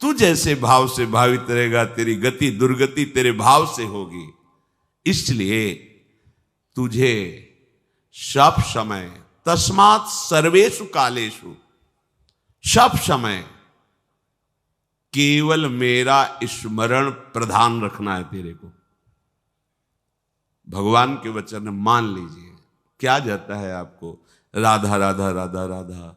तू जैसे भाव से भावित रहेगा, तेरी गति दुर्गति तेरे भाव से होगी। इसलिए तुझे सब समय, तस्मात् सर्वेषु कालेषु, सब समय केवल मेरा स्मरण प्रधान रखना है तेरे को। भगवान के वचन मान लीजिए। क्या जाता है आपको? राधा राधा राधा राधा।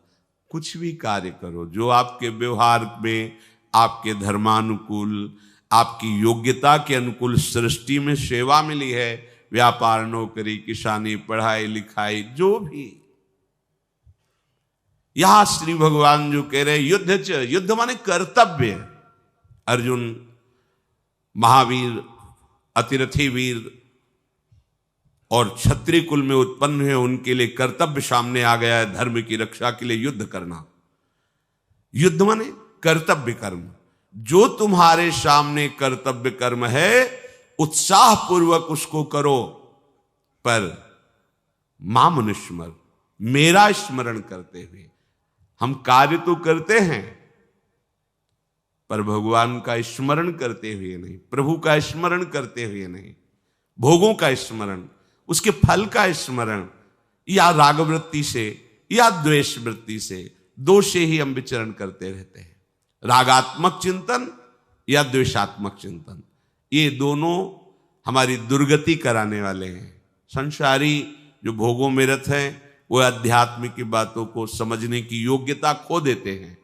कुछ भी कार्य करो जो आपके व्यवहार में, आपके धर्मानुकूल, आपकी योग्यता के अनुकूल सृष्टि में सेवा मिली है, व्यापार, नौकरी, किसानी, पढ़ाई लिखाई, जो भी। यहां श्री भगवान जो कह रहे युद्ध युद्ध माने कर्तव्य। अर्जुन महावीर, अतिरथी वीर और क्षत्रिय कुल में उत्पन्न हुए, उनके लिए कर्तव्य सामने आ गया है, धर्म की रक्षा के लिए युद्ध करना। युद्ध माने कर्तव्य कर्म। जो तुम्हारे सामने कर्तव्य कर्म है उत्साह पूर्वक उसको करो, पर माम स्मर, मेरा स्मरण करते हुए। हम कार्य तो करते हैं पर भगवान का स्मरण करते हुए नहीं, प्रभु का स्मरण करते हुए नहीं। भोगों का स्मरण, उसके फल का स्मरण, या रागवृत्ति से या द्वेष वृत्ति से, दो से ही हम विचरण करते रहते हैं। रागात्मक चिंतन या द्वेषात्मक चिंतन, ये दोनों हमारी दुर्गति कराने वाले हैं। संसारी जो भोगों में रत हैं वो अध्यात्म की बातों को समझने की योग्यता खो देते हैं,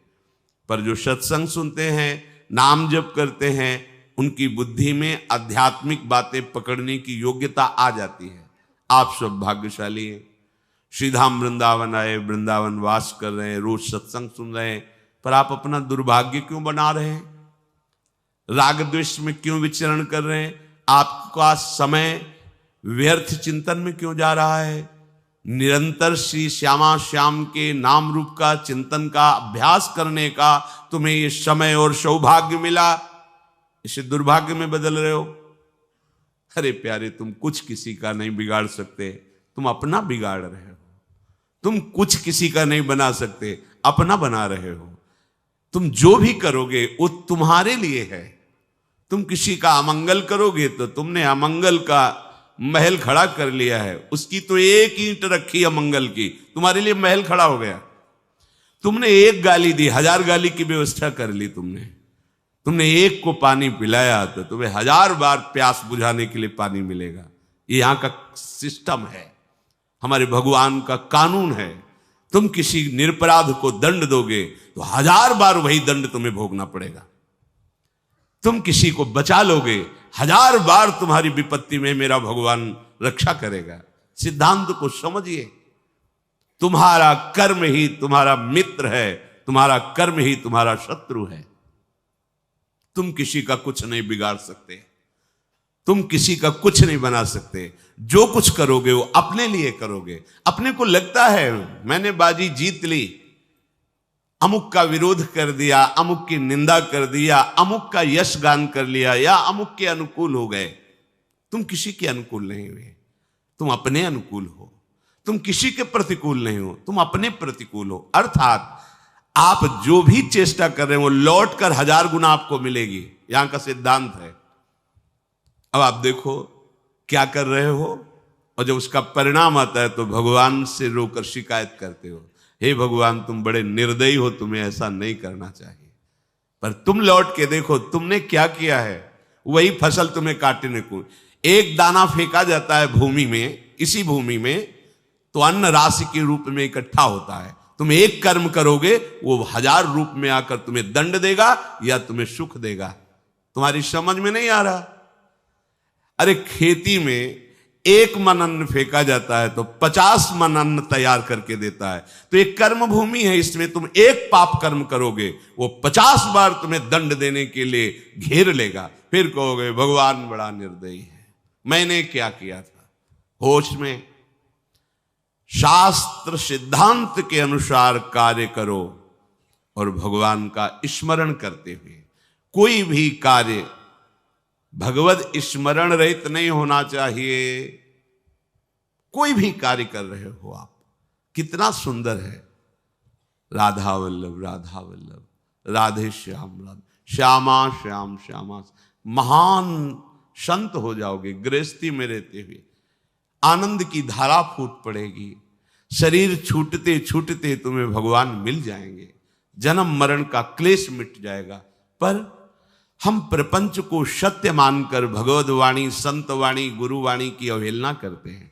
पर जो सत्संग सुनते हैं, नाम जप करते हैं, उनकी बुद्धि में आध्यात्मिक बातें पकड़ने की योग्यता आ जाती है। आप सब भाग्यशाली हैं। श्रीधाम वृंदावन आए, वृंदावन वास कर रहे हैं, रोज सत्संग सुन रहे हैं, पर आप अपना दुर्भाग्य क्यों बना रहे हैं? राग द्वेष में क्यों विचरण कर रहे हैं? आपका समय व्यर्थ चिंतन में क्यों जा रहा है? निरंतर श्री श्यामा श्याम के नाम रूप का चिंतन का अभ्यास करने का तुम्हें ये समय और सौभाग्य मिला, इसे दुर्भाग्य में बदल रहे हो। अरे प्यारे, तुम कुछ किसी का नहीं बिगाड़ सकते, तुम अपना बिगाड़ रहे हो। तुम कुछ किसी का नहीं बना सकते, अपना बना रहे हो। तुम जो भी करोगे वो तुम्हारे लिए है। तुम किसी का अमंगल करोगे तो तुमने अमंगल का महल खड़ा कर लिया है। उसकी तो एक ईंट रखी अमंगल की, तुम्हारे लिए महल खड़ा हो गया। तुमने एक गाली दी, 1000 गाली की व्यवस्था कर ली। तुमने एक को पानी पिलाया तो तुम्हें 1000 बार प्यास बुझाने के लिए पानी मिलेगा। ये यहां का सिस्टम है, हमारे भगवान का कानून है। तुम किसी निरपराध को दंड दोगे तो 1000 बार वही दंड तुम्हें भोगना पड़ेगा। तुम किसी को बचा लोगे, 1000 बार तुम्हारी विपत्ति में मेरा भगवान रक्षा करेगा। सिद्धांत को समझिए। तुम्हारा कर्म ही तुम्हारा मित्र है, तुम्हारा कर्म ही तुम्हारा शत्रु है। तुम किसी का कुछ नहीं बिगाड़ सकते, तुम किसी का कुछ नहीं बना सकते। जो कुछ करोगे वो अपने लिए करोगे। अपने को लगता है मैंने बाजी जीत ली, अमुक का विरोध कर दिया, अमुक की निंदा कर दिया, अमुक का यश गान कर लिया, या अमुक के अनुकूल हो गए। तुम किसी के अनुकूल नहीं हुए, तुम अपने अनुकूल हो। तुम किसी के प्रतिकूल नहीं हो, तुम अपने प्रतिकूल हो। अर्थात आप जो भी चेष्टा कर रहे हो वो लौट कर 1000 गुना आपको मिलेगी। यहां का सिद्धांत है। अब आप देखो क्या कर रहे हो, और जब उसका परिणाम आता है तो भगवान से रोकर शिकायत करते हो, हे भगवान तुम बड़े निर्दयी हो, तुम्हें ऐसा नहीं करना चाहिए। पर तुम लौट के देखो तुमने क्या किया है। वही फसल तुम्हें काटने को, एक दाना फेंका जाता है भूमि में, इसी भूमि में तो अन्न राशि के रूप में इकट्ठा होता है। तुम एक कर्म करोगे वो 1000 रूप में आकर तुम्हें दंड देगा या तुम्हें सुख देगा। तुम्हारी समझ में नहीं आ रहा। अरे खेती में 1 मन अन्न फेंका जाता है तो 50 मन अन्न तैयार करके देता है। तो एक कर्म भूमि है, इसमें तुम एक पाप कर्म करोगे वो 50 बार तुम्हें दंड देने के लिए घेर लेगा। फिर कहोगे भगवान बड़ा निर्दयी है, मैंने क्या किया था। होश में शास्त्र सिद्धांत के अनुसार कार्य करो और भगवान का स्मरण करते हुए। कोई भी कार्य भगवत स्मरण रहित नहीं होना चाहिए। कोई भी कार्य कर रहे हो आप, कितना सुंदर है राधा वल्लभ राधा वल्लभ राधे श्याम राधे, श्यामा श्याम श्यामा। महान संत हो जाओगे गृहस्थी में रहते हुए, आनंद की धारा फूट पड़ेगी, शरीर छूटते छूटते तुम्हें भगवान मिल जाएंगे, जन्म मरण का क्लेश मिट जाएगा। पर हम प्रपंच को सत्य मानकर भगवद वाणी, संत वाणी, गुरु वाणी की अवहेलना करते हैं।